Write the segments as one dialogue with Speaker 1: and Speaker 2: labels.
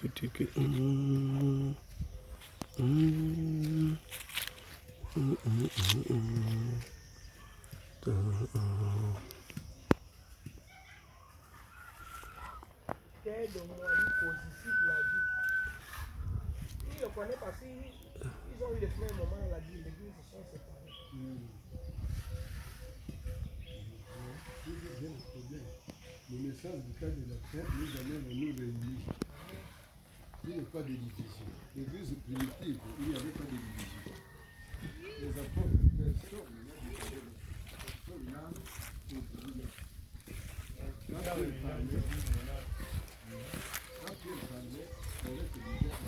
Speaker 1: Il le connaît parce qu'ils ont eu le même moment dans la vie, l'église se sont séparés.
Speaker 2: Le message du cas de la fête nous amène à nous réunir. Il n'y a pas de division. L'église primitive, il n'y avait pas de division. Les apôtres, personne n'a divisé. Personne n'a divisé. Quand Pierre parlait, on est
Speaker 3: divisé.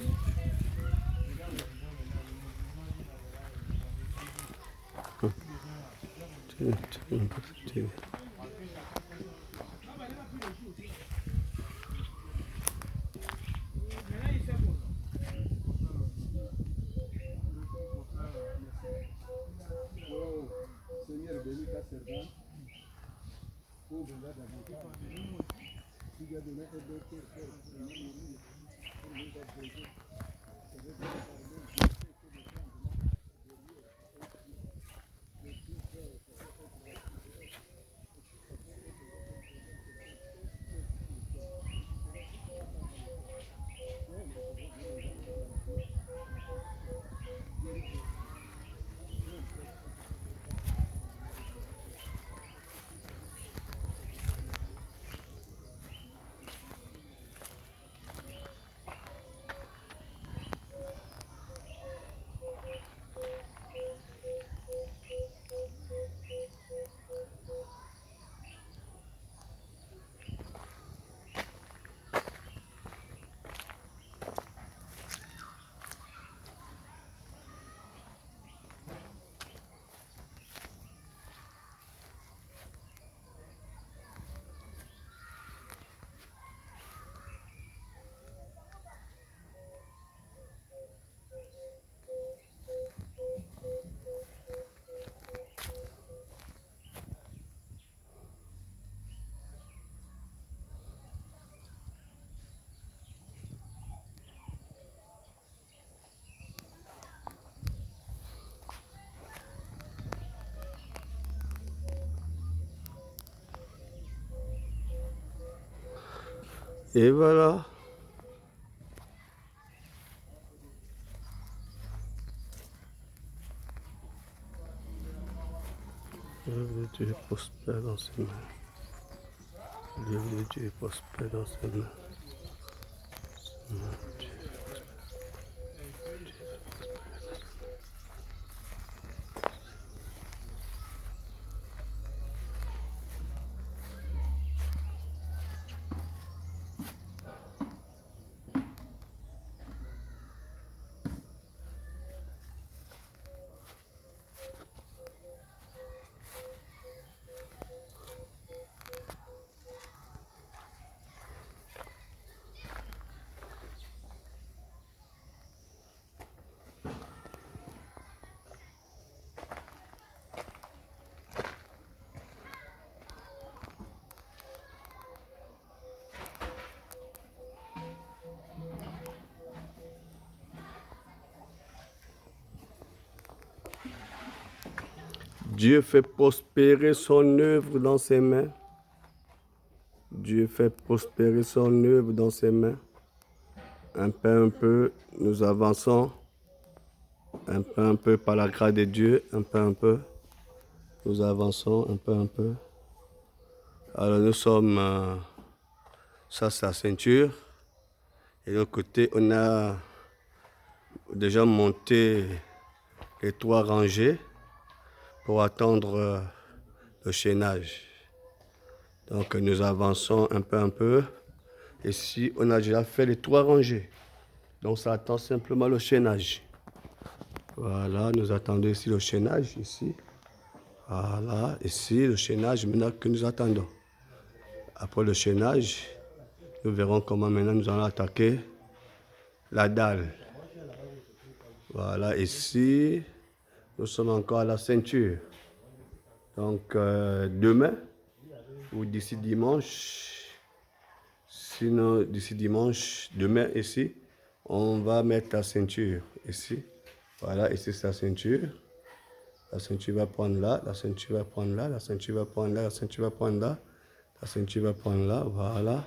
Speaker 2: Seigneur, bénis ta servante. Ouvre-la davantage. Tu lui as donné un bon cœur pour nous approcher.
Speaker 3: Et voilà. Le Dieu prospère dans ses mains. Le Dieu prospère dans ses mains. Dieu fait prospérer son œuvre dans ses mains. Dieu fait prospérer son œuvre dans ses mains. Un peu, nous avançons. Un peu par la grâce de Dieu. Un peu. Nous avançons un peu. Alors nous sommes... ça c'est la ceinture. Et de l'autre côté, on a déjà monté les 3 rangées pour attendre le chaînage. Donc nous avançons un peu. Ici, on a déjà fait les 3 rangées. Donc ça attend simplement le chaînage. Voilà, nous attendons ici le chaînage, ici. Voilà, ici le chaînage maintenant que nous attendons. Après le chaînage, nous verrons comment maintenant nous allons attaquer la dalle. Voilà, ici, nous sommes encore à la ceinture. Donc demain, ou d'ici dimanche, Sinon, d'ici dimanche, demain ici, on va mettre la ceinture ici. Voilà, ici c'est la ceinture. La ceinture va prendre là, la ceinture va prendre là, la ceinture va prendre là, la ceinture va prendre là, la ceinture va prendre là, voilà.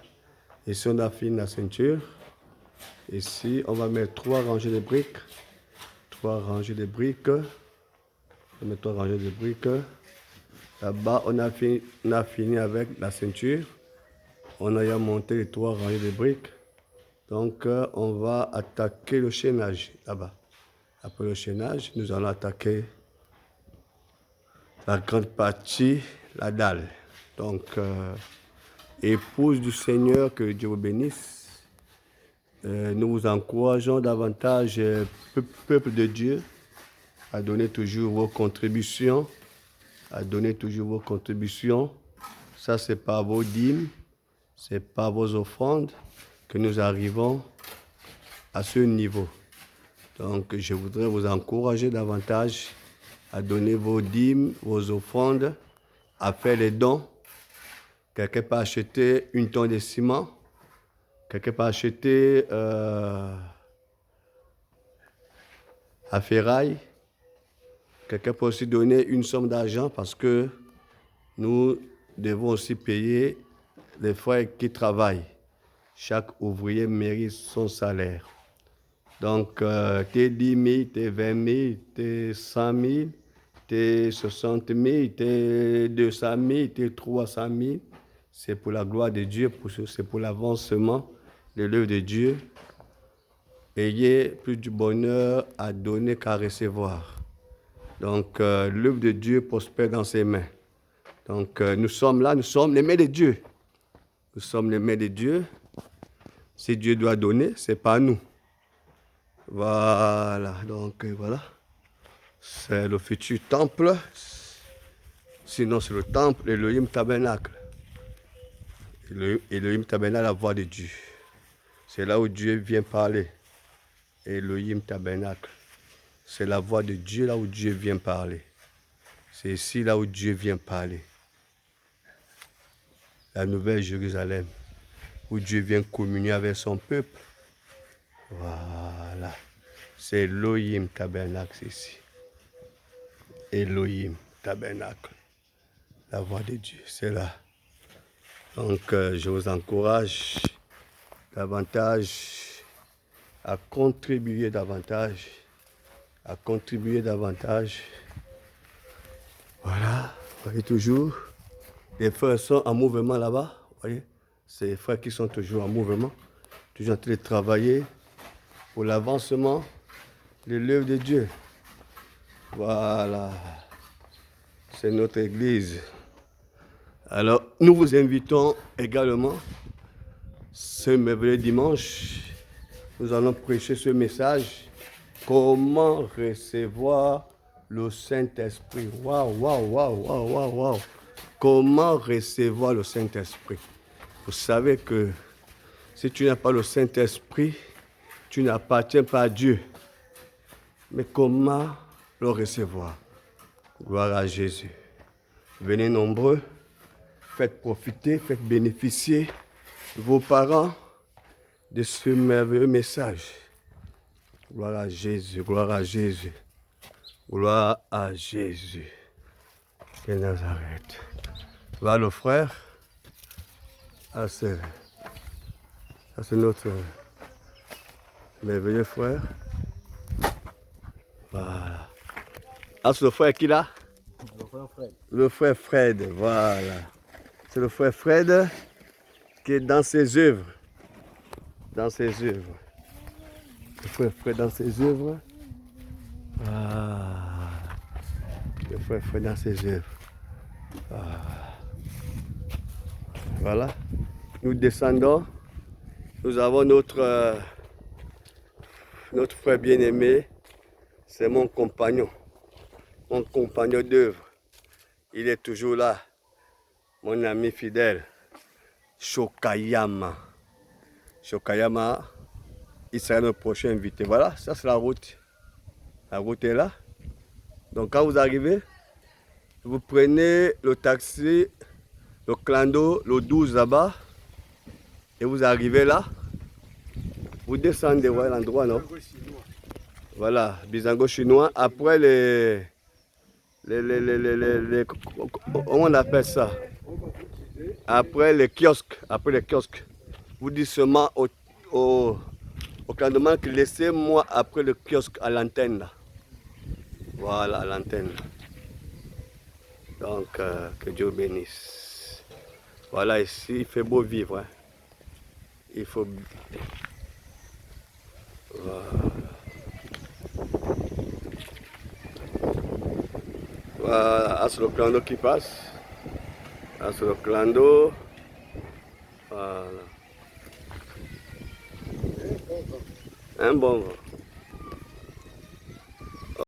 Speaker 3: Ici, on a fini la ceinture. Ici, on va mettre 3 rangées de briques. 3 rangées de briques. On met 3 rangées de briques. Là-bas, on a fini avec la ceinture. On a monté les 3 rangées de briques. Donc, on va attaquer le chaînage là-bas. Après le chaînage, nous allons attaquer la grande partie, la dalle. Donc, épouse du Seigneur, que Dieu vous bénisse. Nous vous encourageons davantage, peuple de Dieu, à donner toujours vos contributions. À donner toujours vos contributions. Ça, c'est pas vos dîmes, c'est pas vos offrandes que nous arrivons à ce niveau. Donc, je voudrais vous encourager davantage à donner vos dîmes, vos offrandes, à faire les dons. Quelqu'un peut acheter 1 tonne de ciment. Quelqu'un peut acheter la ferraille. Quelqu'un peut aussi donner une somme d'argent parce que nous devons aussi payer les frères qui travaillent. Chaque ouvrier mérite son salaire. Donc, t'es 10 000, t'es 20 000, t'es 100 000, t'es 60 000, t'es 200 000, t'es 300 000. C'est pour la gloire de Dieu, c'est pour l'avancement de l'œuvre de Dieu. Ayez plus du bonheur à donner qu'à recevoir. Donc, l'œuvre de Dieu prospère dans ses mains. Donc, nous sommes là, nous sommes les mains de Dieu. Nous sommes les mains de Dieu. Si Dieu doit donner, c'est pas nous. Voilà, donc voilà. C'est le futur temple. Sinon, c'est le temple, Elohim Tabernacle. Elohim Tabernacle, la voix de Dieu. C'est là où Dieu vient parler. Elohim Tabernacle. C'est la voix de Dieu, là où Dieu vient parler. C'est ici, là où Dieu vient parler. La nouvelle Jérusalem, où Dieu vient communier avec son peuple. Voilà. C'est Elohim Tabernacle, c'est ici. Elohim Tabernacle. La voix de Dieu, c'est là. Donc, je vous encourage davantage à contribuer davantage. À contribuer davantage. Voilà, vous voyez toujours, les frères sont en mouvement là-bas, vous voyez, c'est les frères qui sont toujours en mouvement, toujours en train de travailler pour l'avancement de l'œuvre de Dieu. Voilà, c'est notre église. Alors, nous vous invitons également, ce merveilleux dimanche, nous allons prêcher ce message. Comment recevoir le Saint-Esprit? Waouh, waouh, waouh, waouh, waouh, waouh. Comment recevoir le Saint-Esprit? Vous savez que si tu n'as pas le Saint-Esprit, tu n'appartiens pas à Dieu. Mais comment le recevoir? Gloire à Jésus. Venez nombreux, faites profiter, faites bénéficier vos parents de ce merveilleux message. Gloire à Jésus, gloire à Jésus, gloire à Jésus de Nazareth. Voilà le frère. Ah, c'est notre merveilleux frère. Voilà. Ah, c'est le frère qui là?
Speaker 1: Le frère Fred.
Speaker 3: Le frère Fred, voilà. C'est le frère Fred qui est dans ses œuvres. Dans ses œuvres. Le frère Fred dans ses œuvres. Ah. Le frère Fred dans ses œuvres. Ah. Voilà. Nous descendons. Nous avons notre frère bien-aimé. C'est mon compagnon d'œuvre. Il est toujours là. Mon ami fidèle. Shokayama. Shokayama. Il sera notre prochain invité. Voilà, ça c'est la route. La route est là. Donc quand vous arrivez, vous prenez le taxi, le clando, le 12 là-bas. Et vous arrivez là. Vous descendez, voilà l'endroit, non? Voilà, Bizango chinois. Après comment on appelle ça? Après les kiosques. Vous dites seulement au commandement que laissez-moi après le kiosque à l'antenne là. Voilà, à l'antenne. Donc, que Dieu bénisse. Voilà, ici, il fait beau vivre. Hein. Il faut... Voilà. Voilà, c'est le clando qui passe. C'est le clando. Voilà. Un bon vent.